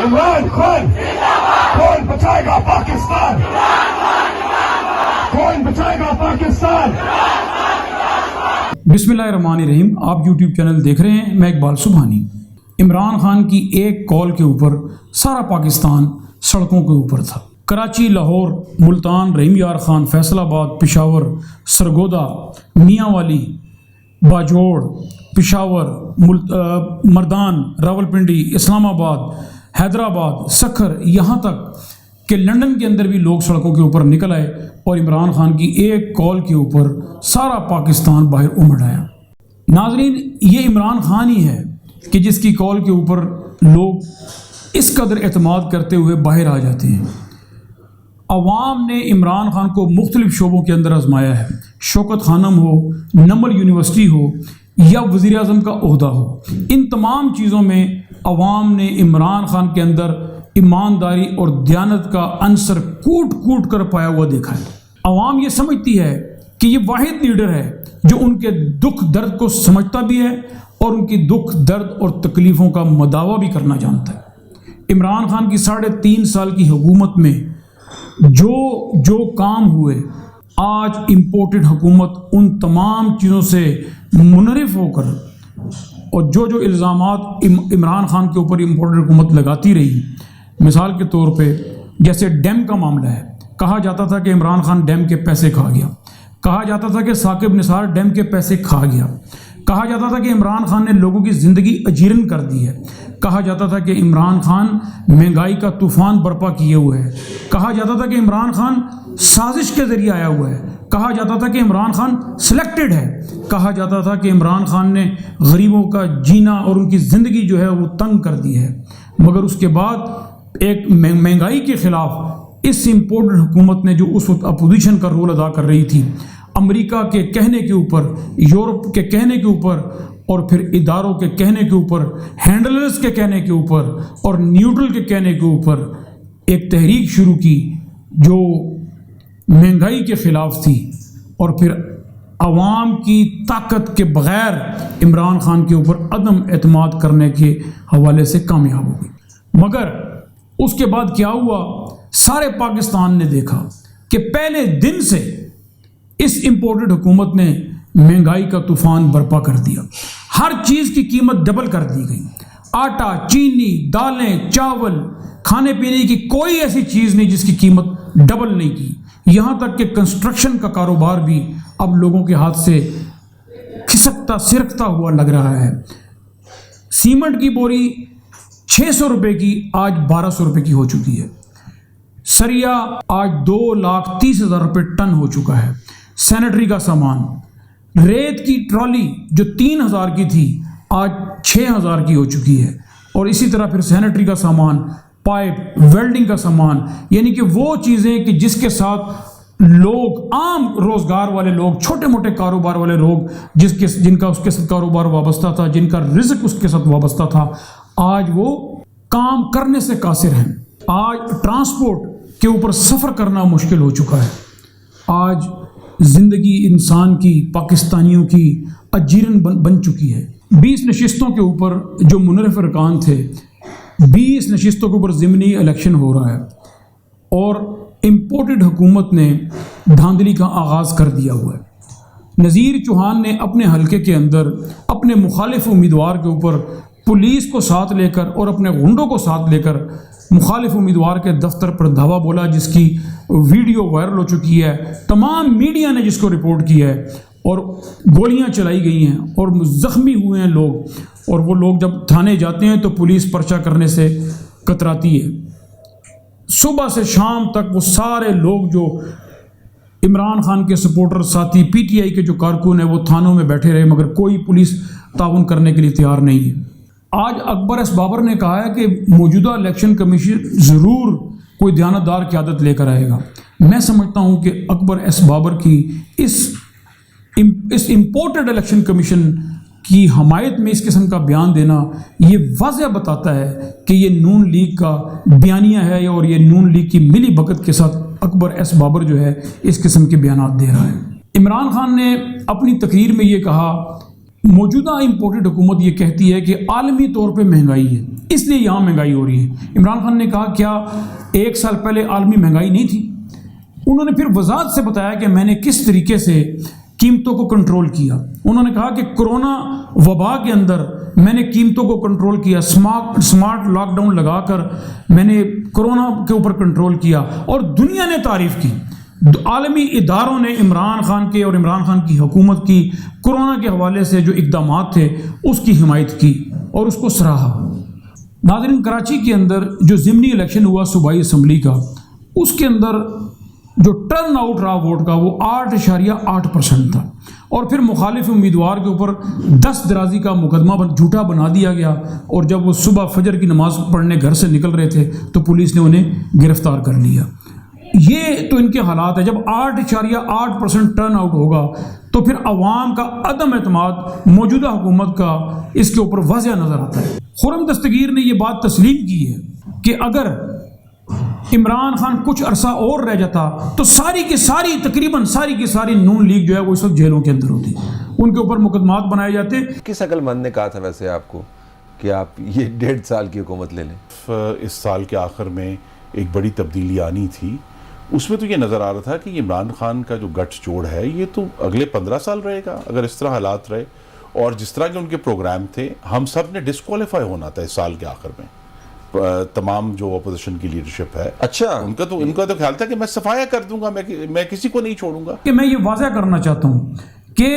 عمران خان کون بچائے گا پاکستان؟ کون بچائے گا پاکستان؟ بسم اللہ الرحمن الرحیم. آپ یوٹیوب چینل دیکھ رہے ہیں. میں اقبال سبحانی. عمران خان کی ایک کال کے اوپر سارا پاکستان سڑکوں کے اوپر تھا. کراچی، لاہور، ملتان، رحیم یار خان، فیصل آباد، پشاور، سرگودا، میاں والی، باجوڑ، پشاور، مردان، راولپنڈی، اسلام آباد، حیدرآباد، سکھر، یہاں تک کہ لندن کے اندر بھی لوگ سڑکوں کے اوپر نکل آئے اور عمران خان کی ایک کال کے اوپر سارا پاکستان باہر امڑ آیا. ناظرین، یہ عمران خان ہی ہے کہ جس کی کال کے اوپر لوگ اس قدر اعتماد کرتے ہوئے باہر آ جاتے ہیں. عوام نے عمران خان کو مختلف شعبوں کے اندر آزمایا ہے. شوکت خانم ہو، نمبل یونیورسٹی ہو یا وزیر اعظم کا عہدہ ہو، ان تمام چیزوں میں عوام نے عمران خان کے اندر ایمانداری اور دیانت کا عنصر کوٹ کوٹ کر پایا ہوا دیکھا ہے. عوام یہ سمجھتی ہے کہ یہ واحد لیڈر ہے جو ان کے دکھ درد کو سمجھتا بھی ہے اور ان کی دکھ درد اور تکلیفوں کا مداوع بھی کرنا جانتا ہے. عمران خان کی 3.5 سال کی حکومت میں جو کام ہوئے، آج امپورٹڈ حکومت ان تمام چیزوں سے منحرف ہو کر اور جو الزامات عمران خان کے اوپر امپورٹڈ حکومت لگاتی رہی، مثال کے طور پہ جیسے ڈیم کا معاملہ ہے. کہا جاتا تھا کہ عمران خان ڈیم کے پیسے کھا گیا. کہا جاتا تھا کہ ثاقب نثار ڈیم کے پیسے کھا گیا. کہا جاتا تھا کہ عمران خان نے لوگوں کی زندگی اجیرن کر دی ہے. کہا جاتا تھا کہ عمران خان مہنگائی کا طوفان برپا کیے ہوئے ہے. کہا جاتا تھا کہ عمران خان سازش کے ذریعے آیا ہوا ہے. کہا جاتا تھا کہ عمران خان سلیکٹڈ ہے. کہا جاتا تھا کہ عمران خان نے غریبوں کا جینا اور ان کی زندگی جو ہے وہ تنگ کر دی ہے. مگر اس کے بعد ایک مہنگائی کے خلاف اس امپورٹڈ حکومت نے جو اس وقت اپوزیشن کا رول ادا کر رہی تھی، امریکہ کے کہنے کے اوپر، یورپ کے کہنے کے اوپر اور پھر اداروں کے کہنے کے اوپر، ہینڈلرز کے کہنے کے اوپر اور نیوٹرل کے کہنے کے اوپر ایک تحریک شروع کی جو مہنگائی کے خلاف تھی اور پھر عوام کی طاقت کے بغیر عمران خان کے اوپر عدم اعتماد کرنے کے حوالے سے کامیاب ہو گئی. مگر اس کے بعد کیا ہوا؟ سارے پاکستان نے دیکھا کہ پہلے دن سے اس امپورٹڈ حکومت نے مہنگائی کا طوفان برپا کر دیا. ہر چیز کی قیمت ڈبل کر دی گئی. آٹا، چینی، دالیں، چاول، کھانے پینے کی کوئی ایسی چیز نہیں جس کی قیمت ڈبل نہیں کی. یہاں تک کہ کنسٹرکشن کا کاروبار بھی اب لوگوں کے ہاتھ سے کھسکتا سرکتا ہوا لگ رہا ہے. سیمنٹ کی بوری 600 روپے کی آج 1200 روپے کی ہو چکی ہے. سریا آج 2,30,000 روپے ٹن ہو چکا ہے. سینیٹری کا سامان، ریت کی ٹرالی جو 3,000 کی تھی آج 6,000 کی ہو چکی ہے. اور اسی طرح پھر سینیٹری کا سامان، پائپ، ویلڈنگ کا سامان، یعنی کہ وہ چیزیں کہ جس کے ساتھ لوگ، عام روزگار والے لوگ، چھوٹے موٹے کاروبار والے لوگ جن کا اس کے ساتھ کاروبار وابستہ تھا، جن کا رزق اس کے ساتھ وابستہ تھا، آج وہ کام کرنے سے قاصر ہیں. آج ٹرانسپورٹ کے اوپر سفر کرنا مشکل ہو چکا ہے. آج زندگی انسان کی، پاکستانیوں کی اجیرن بن چکی ہے. 20 نشستوں کے اوپر جو منحرف ارکان تھے، 20 نشستوں کے اوپر ضمنی الیکشن ہو رہا ہے اور امپورٹڈ حکومت نے دھاندلی کا آغاز کر دیا ہوا ہے. نذیر چوہان نے اپنے حلقے کے اندر اپنے مخالف امیدوار کے اوپر پولیس کو ساتھ لے کر اور اپنے غنڈوں کو ساتھ لے کر مخالف امیدوار کے دفتر پر دھاوا بولا، جس کی ویڈیو وائرل ہو چکی ہے. تمام میڈیا نے جس کو رپورٹ کیا ہے اور گولیاں چلائی گئی ہیں اور زخمی ہوئے ہیں لوگ. اور وہ لوگ جب تھانے جاتے ہیں تو پولیس پرچہ کرنے سے کتراتی ہے. صبح سے شام تک وہ سارے لوگ جو عمران خان کے سپورٹر ساتھی، پی ٹی آئی کے جو کارکن ہیں، وہ تھانوں میں بیٹھے رہے مگر کوئی پولیس تعاون کرنے کے لیے تیار نہیں ہے. آج اکبر ایس بابر نے کہا ہے کہ موجودہ الیکشن کمیشن ضرور کوئی دیانتدار قیادت لے کر آئے گا. میں سمجھتا ہوں کہ اکبر ایس بابر کی اس امپورٹڈ الیکشن کمیشن کی حمایت میں اس قسم کا بیان دینا یہ واضح بتاتا ہے کہ یہ نون لیگ کا بیانیہ ہے اور یہ نون لیگ کی ملی بھگت کے ساتھ اکبر ایس بابر جو ہے اس قسم کے بیانات دے رہا ہے. عمران خان نے اپنی تقریر میں یہ کہا، موجودہ امپورٹڈ حکومت یہ کہتی ہے کہ عالمی طور پہ مہنگائی ہے، اس لیے یہاں مہنگائی ہو رہی ہے۔ عمران خان نے کہا کیا 1 سال پہلے عالمی مہنگائی نہیں تھی؟ انہوں نے پھر وضاحت سے بتایا کہ میں نے کس طریقے سے قیمتوں کو کنٹرول کیا۔ انہوں نے کہا کہ کرونا وبا کے اندر میں نے قیمتوں کو کنٹرول کیا، سمارٹ لاک ڈاؤن لگا کر میں نے کرونا کے اوپر کنٹرول کیا، اور دنیا نے تعریف کی، عالمی اداروں نے عمران خان کے اور عمران خان کی حکومت کی کرونا کے حوالے سے جو اقدامات تھے اس کی حمایت کی اور اس کو سراہا۔ ناظرین، کراچی کے اندر جو ضمنی الیکشن ہوا صوبائی اسمبلی کا، اس کے اندر جو ٹرن آؤٹ رہا ووٹ کا وہ 8.8% تھا، اور پھر مخالف امیدوار کے اوپر 10 درازی کا مقدمہ جھوٹا بنا دیا گیا، اور جب وہ صبح فجر کی نماز پڑھنے گھر سے نکل رہے تھے تو پولیس نے انہیں گرفتار کر لیا۔ یہ تو ان کے حالات ہیں۔ جب 8.8% ٹرن آؤٹ ہوگا تو پھر عوام کا عدم اعتماد موجودہ حکومت کا اس کے اوپر واضح نظر آتا ہے۔ خرم دستگیر نے یہ بات تسلیم کی ہے کہ اگر عمران خان کچھ عرصہ اور رہ جاتا تو تقریباً ساری کی ساری نون لیگ جو ہے وہ اس وقت جیلوں کے اندر ہوتی، ان کے اوپر مقدمات بنائے جاتے۔ کس عقل مند نے کہا تھا ویسے آپ کو کہ آپ یہ 1.5 سال کی حکومت لے لیں؟ اس سال کے آخر میں ایک بڑی تبدیلی آنی تھی، اس میں تو یہ نظر آ رہا تھا کہ عمران خان کا جو گٹھ جوڑ ہے یہ تو اگلے 15 سال رہے گا اگر اس طرح حالات رہے، اور جس طرح کے ان کے پروگرام تھے ہم سب نے ڈسکوالیفائی ہونا تھا اس سال کے آخر میں، تمام جو اپوزیشن کی لیڈرشپ ہے۔ اچھا، ان کا تو خیال تھا کہ میں صفایا کر دوں گا، میں کسی کو نہیں چھوڑوں گا۔ کہ میں یہ واضح کرنا چاہتا ہوں کہ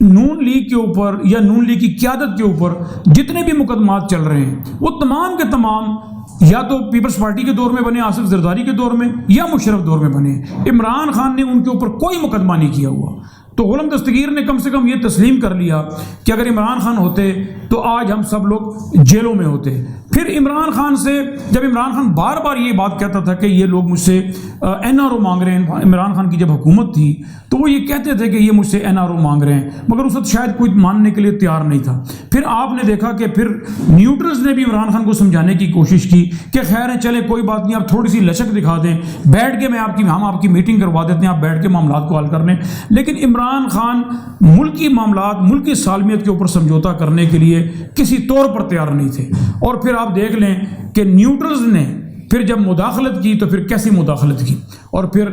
نون لیگ کے اوپر یا نون لیگ کی قیادت کے اوپر جتنے بھی مقدمات چل رہے ہیں وہ تمام کے تمام یا تو پیپلز پارٹی کے دور میں بنے، آصف زرداری کے دور میں، یا مشرف دور میں بنے۔ عمران خان نے ان کے اوپر کوئی مقدمہ نہیں کیا ہوا۔ تو غلام دستگیر نے کم سے کم یہ تسلیم کر لیا کہ اگر عمران خان ہوتے تو آج ہم سب لوگ جیلوں میں ہوتے۔ پھر عمران خان سے جب عمران خان بار بار یہ بات کہتا تھا کہ یہ لوگ مجھ سے NRO مانگ رہے ہیں، عمران خان کی جب حکومت تھی تو وہ یہ کہتے تھے کہ یہ مجھ سے NRO مانگ رہے ہیں، مگر اس وقت شاید کوئی ماننے کے لیے تیار نہیں تھا۔ پھر آپ نے دیکھا کہ پھر نیوٹرلز نے بھی عمران خان کو سمجھانے کی کوشش کی کہ خیر ہے، چلے کوئی بات نہیں، آپ تھوڑی سی لچک دکھا دیں، بیٹھ کے ہم آپ کی میٹنگ کروا دیتے ہیں، آپ بیٹھ کے معاملات کو حل کر لیں۔ لیکن عمران خان ملکی معاملات، ملکی سالمیت کے اوپر سمجھوتا کرنے کے لیے کسی طور پر تیار نہیں تھے۔ اور پھر آپ دیکھ لیں کہ نیوٹرلز نے پھر جب مداخلت کی تو پھر کیسی مداخلت کی، اور پھر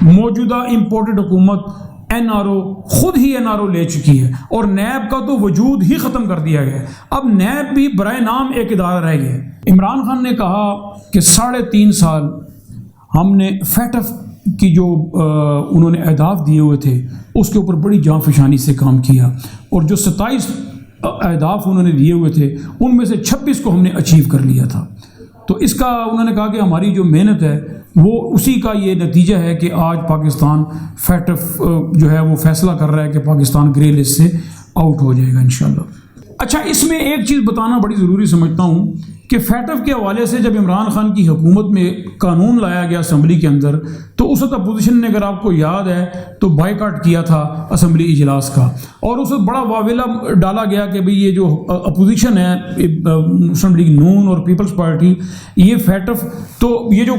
موجودہ امپورٹڈ حکومت NRO خود ہی NRO لے چکی ہے، اور نیب کا تو وجود ہی ختم کر دیا گیا ہے۔ اب نیب بھی برائے نام ایک ادارہ رہ گیا ہے۔ عمران خان نے کہا کہ 3.5 سال ہم نے FATF کی جو انہوں نے اہداف دیے ہوئے تھے اس کے اوپر بڑی جاں فشانی سے کام کیا، اور جو 27 اہداف انہوں نے دیے ہوئے تھے ان میں سے 26 کو ہم نے اچیو کر لیا تھا۔ تو اس کا انہوں نے کہا کہ ہماری جو محنت ہے وہ اسی کا یہ نتیجہ ہے کہ آج پاکستان FATF جو ہے وہ فیصلہ کر رہا ہے کہ پاکستان گرے لسٹ سے آؤٹ ہو جائے گا انشاءاللہ۔ اچھا، اس میں ایک چیز بتانا بڑی ضروری سمجھتا ہوں کہ FATF کے حوالے سے جب عمران خان کی حکومت میں قانون لایا گیا اسمبلی کے اندر تو اس وقت اپوزیشن نے، اگر آپ کو یاد ہے تو بائیکاٹ کیا تھا اسمبلی اجلاس کا، اور اس وقت بڑا واویلا ڈالا گیا کہ بھئی یہ جو اپوزیشن ہے مسلم لیگ نون اور پیپلز پارٹی، یہ FATF تو یہ جو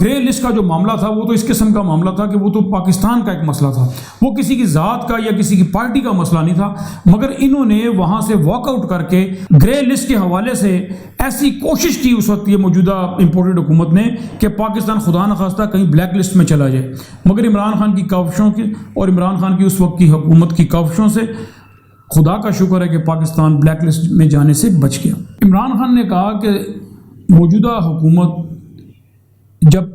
گرے لسٹ کا جو معاملہ تھا وہ تو اس قسم کا معاملہ تھا کہ وہ تو پاکستان کا ایک مسئلہ تھا، وہ کسی کی ذات کا یا کسی کی پارٹی کا مسئلہ نہیں تھا، مگر انہوں نے وہاں سے واک آؤٹ کر کے گرے لسٹ کے حوالے سے ایسی کوشش کی اس وقت یہ موجودہ امپورٹڈ حکومت نے کہ پاکستان خدا نخواستہ کہیں بلیک لسٹ میں چلا جائے، مگر عمران خان کی کاوشوں کی اور عمران خان کی اس وقت کی حکومت کی کاوشوں سے خدا کا شکر ہے کہ پاکستان بلیک لسٹ میں جانے سے بچ گیا۔ عمران خان نے کہا کہ موجودہ حکومت جب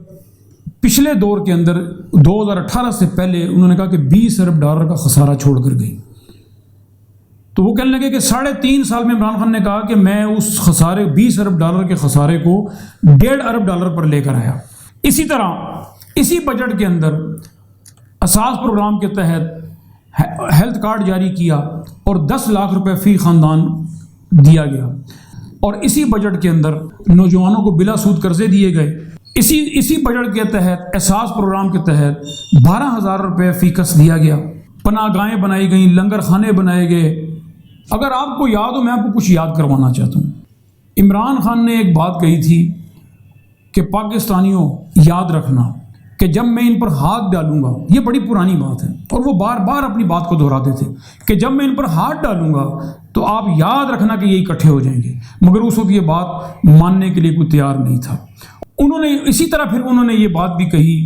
پچھلے دور کے اندر 2018 سے پہلے انہوں نے کہا کہ $20 ارب کا خسارہ چھوڑ کر گئی، تو وہ کہنے لگے کہ 3.5 سال میں عمران خان نے کہا کہ میں اس خسارے $20 ارب کے خسارے کو $1.5 ارب پر لے کر آیا۔ اسی طرح اسی بجٹ کے اندر اساس پروگرام کے تحت ہیلتھ کارڈ جاری کیا اور 10 لاکھ روپے فی خاندان دیا گیا، اور اسی بجٹ کے اندر نوجوانوں کو بلا سود قرضے دیے گئے۔ اسی بجٹ کے تحت اساس پروگرام کے تحت 12,000 روپے فی کس دیا گیا، پناہ گاہیں بنائی گئیں، لنگر خانے بنائے گئے۔ اگر آپ کو یاد ہو، میں آپ کو کچھ یاد کروانا چاہتا ہوں۔ عمران خان نے ایک بات کہی تھی کہ پاکستانیوں یاد رکھنا کہ جب میں ان پر ہاتھ ڈالوں گا، یہ بڑی پرانی بات ہے اور وہ بار بار اپنی بات کو دہراتے تھے کہ جب میں ان پر ہاتھ ڈالوں گا تو آپ یاد رکھنا کہ یہ اکٹھے ہو جائیں گے، مگر اس وقت یہ بات ماننے کے لیے کوئی تیار نہیں تھا۔ انہوں نے اسی طرح پھر انہوں نے یہ بات بھی کہی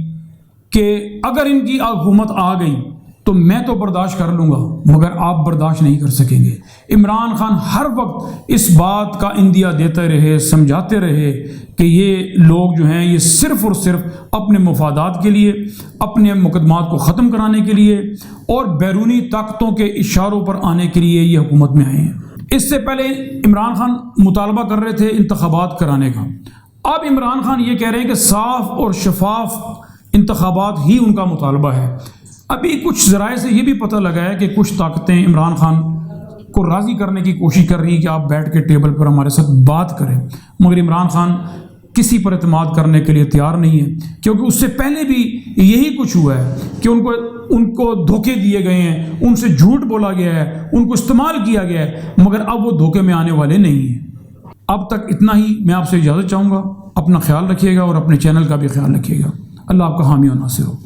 کہ اگر ان کی حکومت آ گئی تو میں تو برداشت کر لوں گا مگر آپ برداشت نہیں کر سکیں گے۔ عمران خان ہر وقت اس بات کا اندیا دیتے رہے، سمجھاتے رہے کہ یہ لوگ جو ہیں یہ صرف اور صرف اپنے مفادات کے لیے، اپنے مقدمات کو ختم کرانے کے لیے اور بیرونی طاقتوں کے اشاروں پر آنے کے لیے یہ حکومت میں آئے ہیں۔ اس سے پہلے عمران خان مطالبہ کر رہے تھے انتخابات کرانے کا، اب عمران خان یہ کہہ رہے ہیں کہ صاف اور شفاف انتخابات ہی ان کا مطالبہ ہے۔ ابھی کچھ ذرائع سے یہ بھی پتہ لگا ہے کہ کچھ طاقتیں عمران خان کو راضی کرنے کی کوشش کر رہی ہیں کہ آپ بیٹھ کے ٹیبل پر ہمارے ساتھ بات کریں، مگر عمران خان کسی پر اعتماد کرنے کے لیے تیار نہیں ہے، کیونکہ اس سے پہلے بھی یہی کچھ ہوا ہے کہ ان کو دھوکے دیے گئے ہیں، ان سے جھوٹ بولا گیا ہے، ان کو استعمال کیا گیا ہے، مگر اب وہ دھوکے میں آنے والے نہیں ہیں۔ اب تک اتنا ہی، میں آپ سے اجازت چاہوں گا، اپنا خیال رکھیے گا اور اپنے چینل کا بھی خیال رکھیے گا۔ اللہ آپ کا حامی و ناصر ہو۔